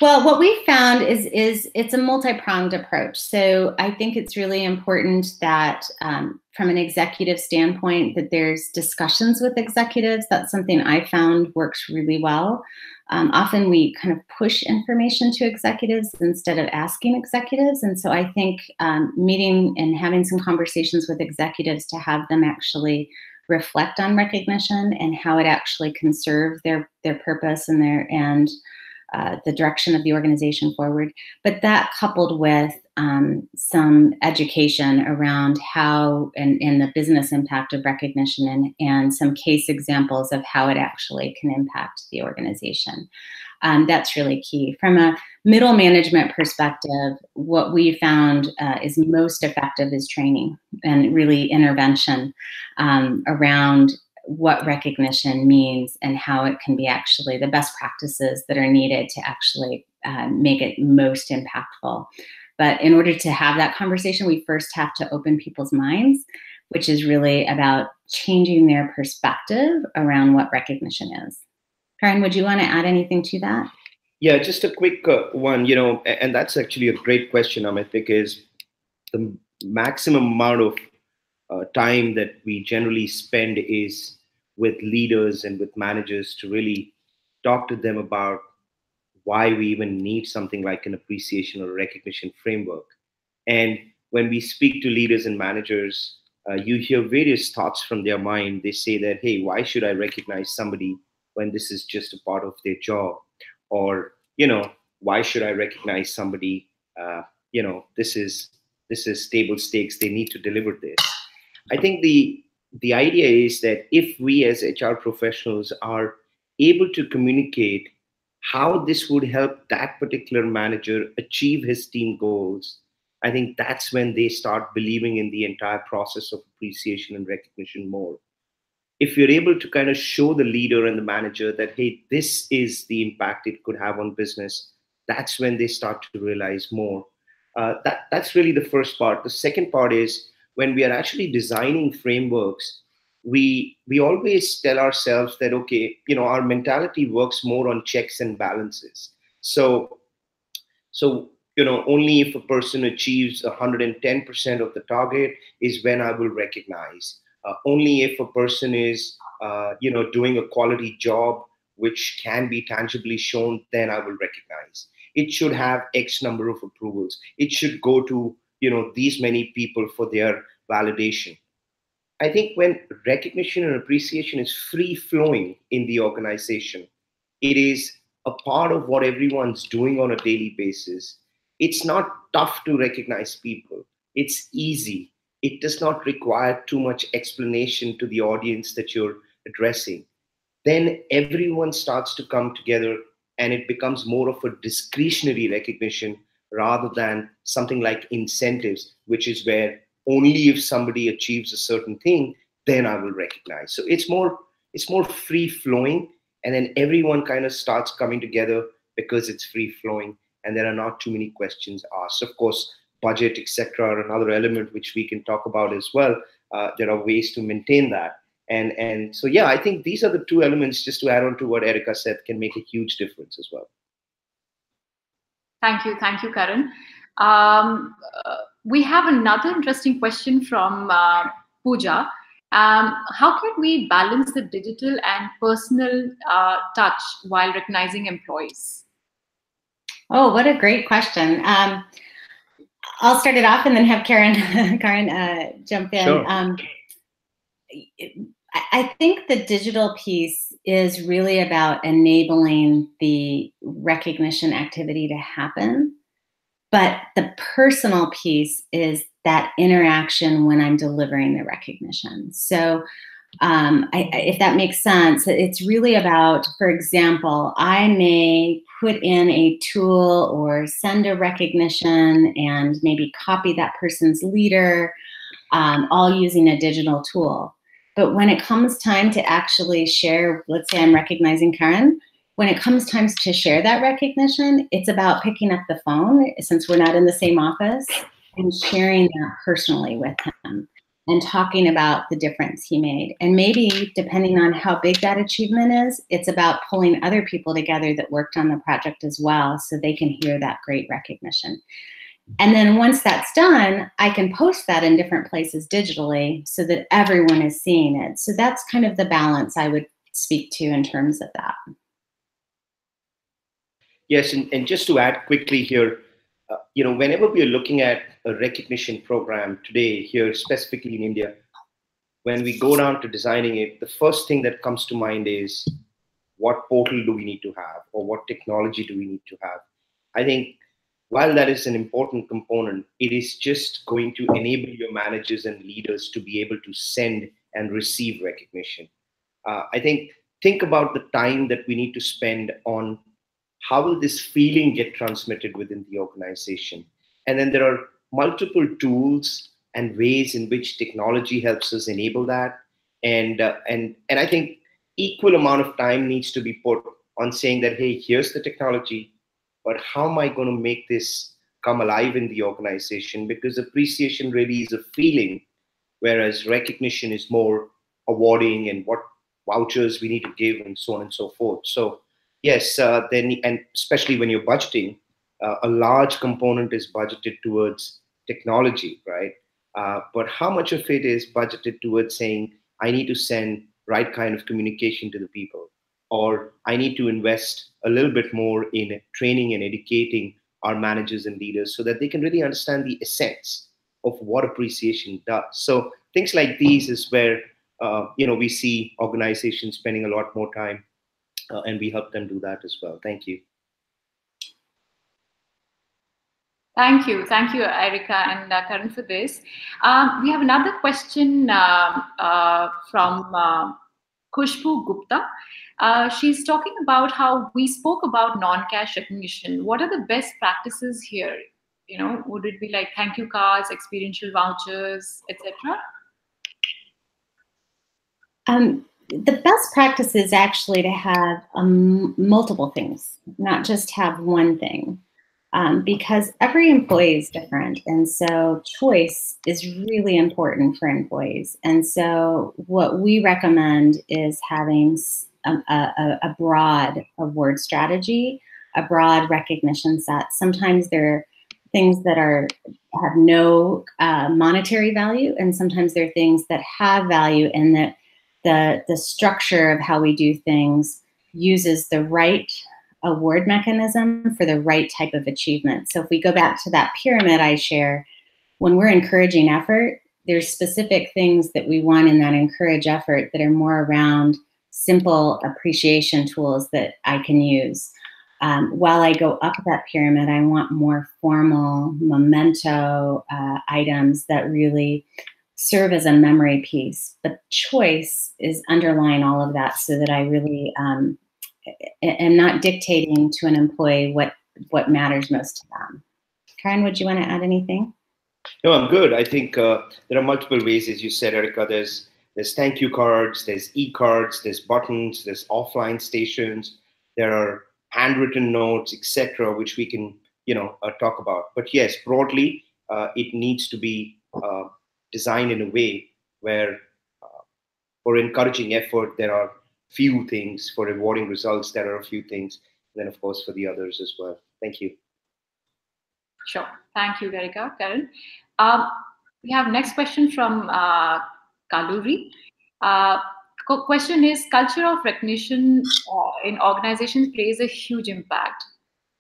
Well, what we found is it's a multi-pronged approach. So I think it's really important that from an executive standpoint, that there's discussions with executives. That's something I found works really well. Often we kind of push information to executives instead of asking executives. And so I think meeting and having some conversations with executives to have them actually reflect on recognition and how it actually can serve their purpose and the direction of the organization forward. But that coupled with some education around how and the business impact of recognition and some case examples of how it actually can impact the organization. That's really key. From a middle management perspective, what we found is most effective is training and really intervention around what recognition means and how it can be actually the best practices that are needed to actually make it most impactful. But in order to have that conversation, we first have to open people's minds, which is really about changing their perspective around what recognition is. Karen, would you want to add anything to that? Yeah, just a quick one, and that's actually a great question, Amit, because the maximum amount of time that we generally spend is with leaders and with managers to really talk to them about why we even need something like an appreciation or recognition framework. And when we speak to leaders and managers, you hear various thoughts from their mind. They say that, hey, why should I recognize somebody when this is just a part of their job? Or, why should I recognize somebody? This is table stakes. They need to deliver this. I think the idea is that if we as HR professionals are able to communicate how this would help that particular manager achieve his team goals, I think that's when they start believing in the entire process of appreciation and recognition more. If you're able to kind of show the leader and the manager that, hey, this is the impact it could have on business, that's when they start to realize more. That's really the first part. The second part is when we are actually designing frameworks, we always tell ourselves that, okay, our mentality works more on checks and balances. So only if a person achieves 110% of the target is when I will recognize. Only if a person is doing a quality job which can be tangibly shown, then I will recognize. It should have X number of approvals. It should go to these many people for their validation. I think when recognition and appreciation is free flowing in the organization, It is a part of what everyone's doing on a daily basis. It's not tough to recognize people. It's easy. It does not require too much explanation to the audience that you're addressing. Then everyone starts to come together and it becomes more of a discretionary recognition rather than something like incentives, which is where only if somebody achieves a certain thing, then I will recognize. So it's more free flowing, and then everyone kind of starts coming together because it's free flowing and there are not too many questions asked. Of course, budget, etc., are another element which we can talk about as well. There are ways to maintain that. And so, yeah, I think these are the two elements, just to add on to what Erica said, can make a huge difference as well. Thank you, Karan. We have another interesting question from Pooja. How can we balance the digital and personal touch while recognizing employees? Oh, what a great question. I'll start it off and then have Karen jump in. Sure. I think the digital piece is really about enabling the recognition activity to happen. But the personal piece is that interaction when I'm delivering the recognition. So if that makes sense, it's really about, for example, I may put in a tool or send a recognition and maybe copy that person's leader, all using a digital tool. But when it comes time to actually share, let's say I'm recognizing Karen, when it comes time to share that recognition, it's about picking up the phone, since we're not in the same office, and sharing that personally with him and talking about the difference he made. And maybe, depending on how big that achievement is, it's about pulling other people together that worked on the project as well so they can hear that great recognition. And then once that's done, I can post that in different places digitally so that everyone is seeing it. So that's kind of the balance I would speak to in terms of that. Yes, and just to add quickly here, whenever we are looking at a recognition program today here, specifically in India, when we go down to designing it, the first thing that comes to mind is what portal do we need to have, or what technology do we need to have? I think while that is an important component, it is just going to enable your managers and leaders to be able to send and receive recognition. I think about the time that we need to spend on how will this feeling get transmitted within the organization. And then there are multiple tools and ways in which technology helps us enable that. And I think equal amount of time needs to be put on saying that, hey, here's the technology, but how am I going to make this come alive in the organization? Because appreciation really is a feeling, whereas recognition is more awarding and what vouchers we need to give and so on and so forth. So yes, then, and especially when you're budgeting, a large component is budgeted towards technology, right? But how much of it is budgeted towards saying, I need to send right kind of communication to the people, or I need to invest a little bit more in training and educating our managers and leaders so that they can really understand the essence of what appreciation does. So things like these is where we see organizations spending a lot more time, and we help them do that as well. Thank you. Thank you, Erica and Karan, for this. We have another question from Khushbu Gupta. She's talking about how we spoke about non-cash recognition. What are the best practices here? Would it be like thank you cards, experiential vouchers, etc.? The best practice is actually to have multiple things, not just have one thing, because every employee is different. And so choice is really important for employees. And so what we recommend is having a broad award strategy, a broad recognition set. Sometimes there are things that have no monetary value, and sometimes there are things that have value, and that the structure of how we do things uses the right award mechanism for the right type of achievement. So if we go back to that pyramid I share, when we're encouraging effort, there's specific things that we want in that encourage effort that are more around simple appreciation tools that I can use. While I go up that pyramid, I want more formal memento items that really serve as a memory piece. But choice is underlying all of that, so that I really am not dictating to an employee what matters most to them. Karen, would you want to add anything? No, I'm good. I think there are multiple ways, as you said, Erica. There's thank you cards, there's e-cards, there's buttons, there's offline stations, there are handwritten notes, etc., which we can talk about. But yes, broadly, it needs to be designed in a way where, for encouraging effort, there are few things. For rewarding results, there are a few things. And then, of course, for the others as well. Thank you. Sure. Thank you, Karen. We have next question from Kaluri. Question is, culture of recognition in organizations plays a huge impact.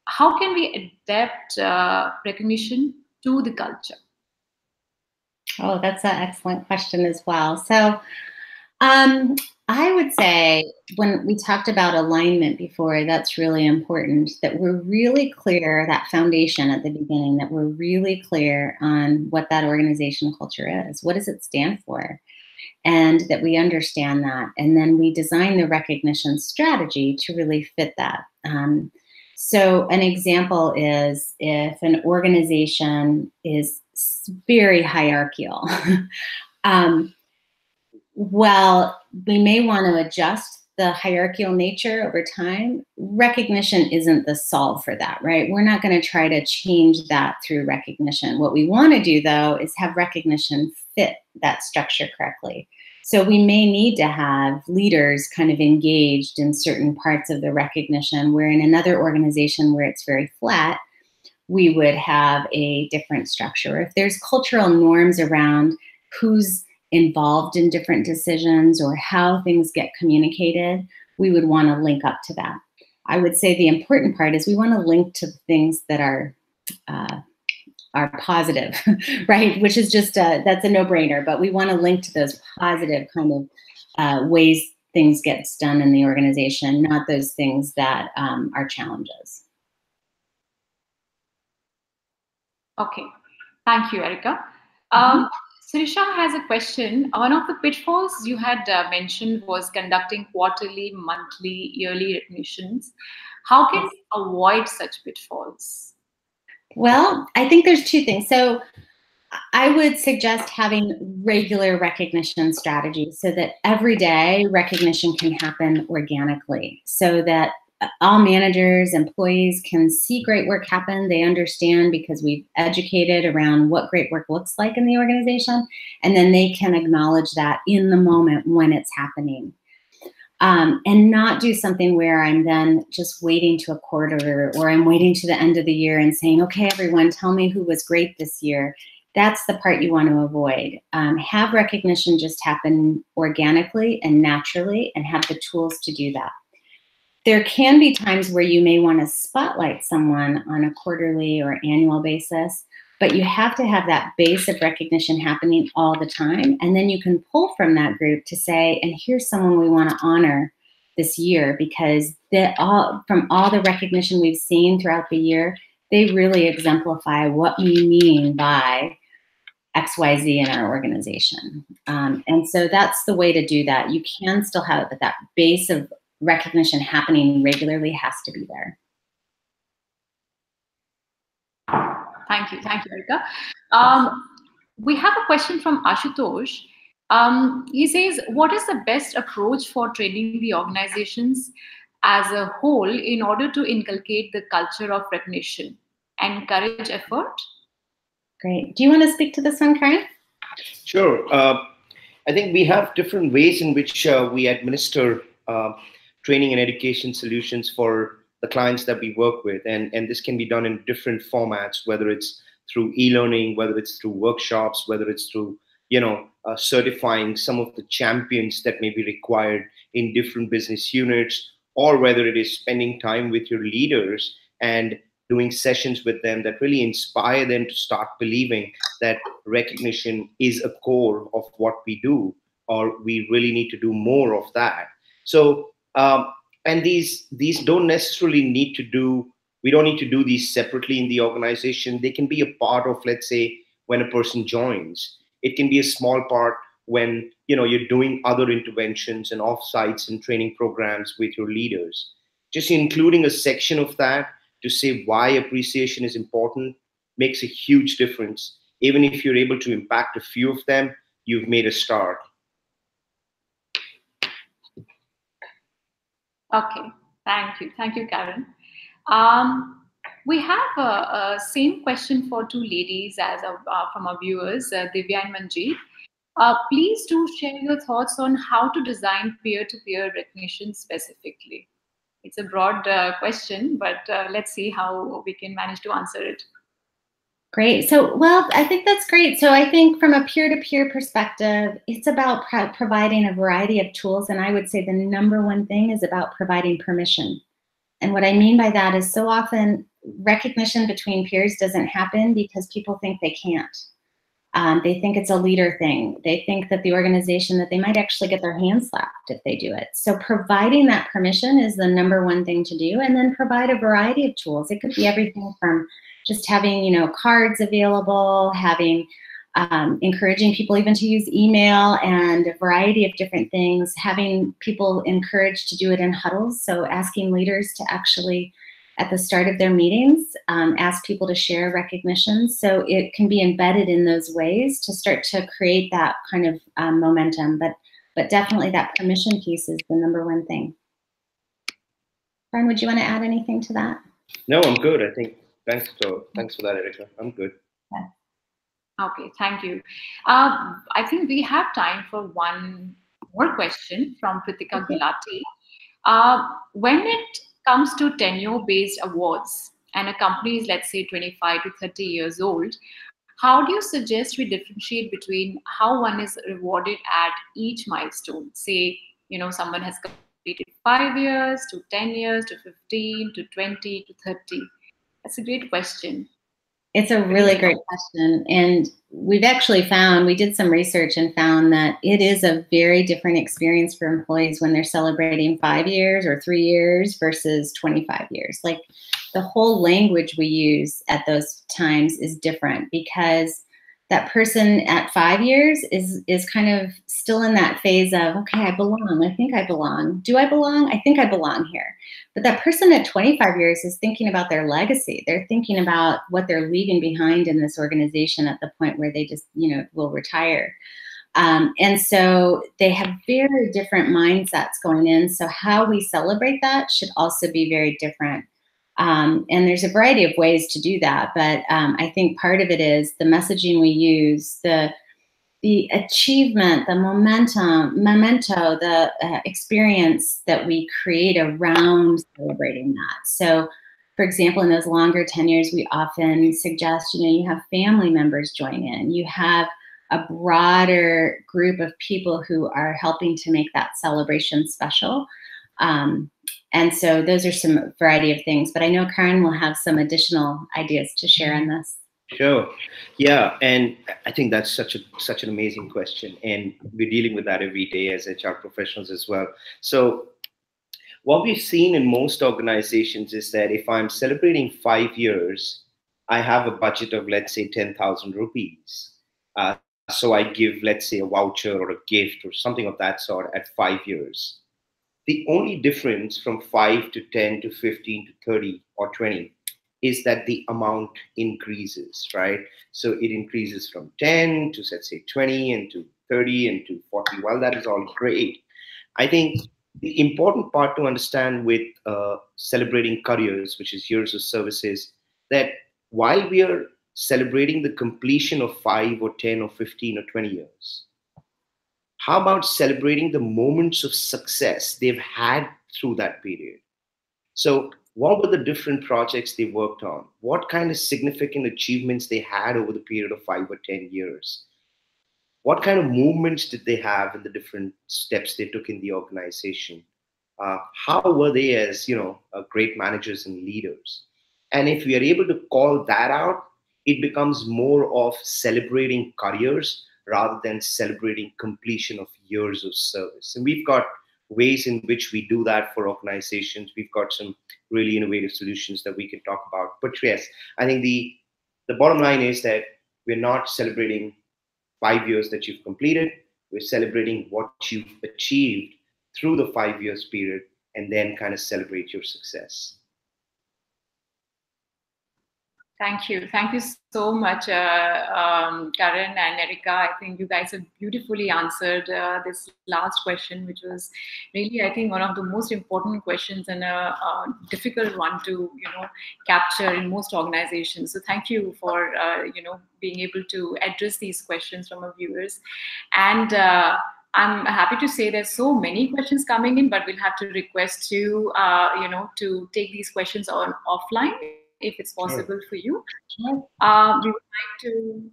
How can we adapt recognition to the culture? Oh, that's an excellent question as well. So I would say, when we talked about alignment before, that's really important, that we're really clear, that foundation at the beginning, that we're really clear on what that organization culture is. What does it stand for? And that we understand that. And then we design the recognition strategy to really fit that. So an example is, if an organization is very hierarchical, well, we may want to adjust the hierarchical nature over time. Recognition isn't the solve for that, right? We're not going to try to change that through recognition. What we want to do, though, is have recognition fit that structure correctly. So we may need to have leaders kind of engaged in certain parts of the recognition, where in another organization where it's very flat, we would have a different structure. If there's cultural norms around who's involved in different decisions or how things get communicated, we would want to link up to that. I would say the important part is we want to link to things that are positive, right? Which is just that's a no-brainer, but we want to link to those positive kind of ways things get done in the organization, not those things that are challenges. Okay, thank you, Erica. Sirisha has a question. One of the pitfalls you had mentioned was conducting quarterly, monthly, yearly recognitions. How can we avoid such pitfalls? Well, I think there's two things. So I would suggest having regular recognition strategies, so that every day recognition can happen organically, so that all managers, employees can see great work happen. They understand, because we've educated around what great work looks like in the organization, and then they can acknowledge that in the moment when it's happening. And not do something where I'm then just waiting to a quarter, or I'm waiting to the end of the year and saying, okay, everyone, tell me who was great this year. That's the part you want to avoid. Have recognition just happen organically and naturally, and have the tools to do that. There can be times where you may want to spotlight someone on a quarterly or annual basis, but you have to have that base of recognition happening all the time. And then you can pull from that group to say, and here's someone we want to honor this year, because from all the recognition we've seen throughout the year, they really exemplify what we mean by XYZ in our organization. And so that's the way to do that. You can still have it, but that base of recognition happening regularly has to be there. Thank you, Erica. We have a question from Ashutosh. He says, what is the best approach for training the organizations as a whole in order to inculcate the culture of recognition and encourage effort? Great. Do you want to speak to this one, Karen? Sure. I think we have different ways in which we administer training and education solutions for the clients that we work with. And this can be done in different formats, whether it's through e-learning, whether it's through workshops, whether it's through, certifying some of the champions that may be required in different business units, or whether it is spending time with your leaders and doing sessions with them that really inspire them to start believing that recognition is a core of what we do, or we really need to do more of that. So, and these don't necessarily need to do. We don't need to do these separately in the organization. They can be a part of, let's say, when a person joins. It can be a small part when you're doing other interventions and offsites and training programs with your leaders. Just including a section of that to say why appreciation is important makes a huge difference. Even if you're able to impact a few of them, you've made a start. Okay, thank you, Karen. We have a same question for two ladies as from our viewers, Divya and Manjeet. Please do share your thoughts on how to design peer-to-peer recognition specifically. It's a broad question, but let's see how we can manage to answer it. Great. So, well, I think that's great. So I think from a peer-to-peer perspective, it's about providing a variety of tools. And I would say the number one thing is about providing permission. And what I mean by that is so often recognition between peers doesn't happen because people think they can't. They think it's a leader thing. They think that the organization, that they might actually get their hands slapped if they do it. So providing that permission is the number one thing to do, and then provide a variety of tools. It could be everything from just having, cards available, having encouraging people even to use email and a variety of different things, having people encouraged to do it in huddles. So asking leaders to actually, at the start of their meetings, ask people to share recognition. So it can be embedded in those ways to start to create that kind of momentum. But definitely that permission piece is the number one thing. Brian, would you want to add anything to that? No, I'm good. I think thanks for that, Erica. I'm good. Yeah. Okay, thank you. I think we have time for one more question from Pritika Gulati. When it comes to tenure-based awards and a company is, let's say, 25 to 30 years old, how do you suggest we differentiate between how one is rewarded at each milestone? Say, someone has completed 5 years to 10 years to 15 to 20 to 30. That's a great question. It's a really great question. And we did some research and found that it is a very different experience for employees when they're celebrating 5 years or 3 years versus 25 years. Like the whole language we use at those times is different because that person at 5 years is kind of still in that phase of, okay, I belong. I think I belong. Do I belong? I think I belong here. But that person at 25 years is thinking about their legacy. They're thinking about what they're leaving behind in this organization at the point where they just, will retire. And so they have very different mindsets going in. So how we celebrate that should also be very different. And there's a variety of ways to do that, but I think part of it is the messaging we use, the achievement, the memento, the experience that we create around celebrating that. So, for example, in those longer tenures, we often suggest, you have family members join in, you have a broader group of people who are helping to make that celebration special. And so those are some variety of things, but I know Karen will have some additional ideas to share on this. Sure. Yeah. And I think that's such an amazing question. And we're dealing with that every day as HR professionals as well. So what we've seen in most organizations is that if I'm celebrating 5 years, I have a budget of, let's say, 10,000 rupees. So I give, let's say, a voucher or a gift or something of that sort at 5 years. The only difference from 5 to 10 to 15 to 30 or 20 is that the amount increases, right? So it increases from 10 to, let's say, 20 and to 30 and to 40. Well, that is all great. I think the important part to understand with celebrating careers, which is years of services, that while we are celebrating the completion of 5 or 10 or 15 or 20 years, how about celebrating the moments of success they've had through that period? So what were the different projects they worked on? What kind of significant achievements they had over the period of 5 or 10 years? What kind of movements did they have in the different steps they took in the organization? How were they as, great managers and leaders? And if we are able to call that out, it becomes more of celebrating careers rather than celebrating completion of years of service. And we've got ways in which we do that for organizations. We've got some really innovative solutions that we can talk about. But yes, I think the bottom line is that we're not celebrating 5 years that you've completed. We're celebrating what you've achieved through the 5 years period, and then kind of celebrate your success. Thank you. Thank you so much, Karan and Erica. I think you guys have beautifully answered this last question, which was really, I think, one of the most important questions and a difficult one to, capture in most organizations. So thank you for, being able to address these questions from our viewers. And I'm happy to say there's so many questions coming in, but we'll have to request you, to take these questions on offline, if it's possible for you. We would like to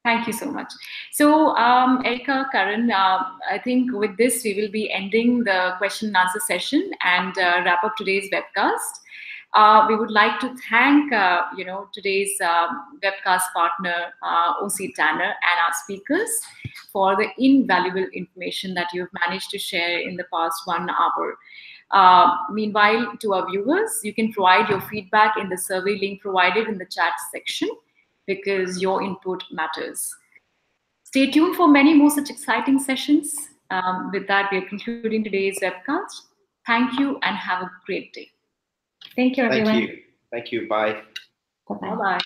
thank you so much. So, Erica, Karan, I think with this, we will be ending the question and answer session and wrap up today's webcast. We would like to thank, today's webcast partner, OC Tanner, and our speakers for the invaluable information that you've managed to share in the past 1 hour. Meanwhile, to our viewers, you can provide your feedback in the survey link provided in the chat section, because your input matters. Stay tuned for many more such exciting sessions. With that, we are concluding today's webcast. Thank you and have a great day. Thank you, everyone. Thank you. Thank you. Bye. Bye-bye. Bye-bye.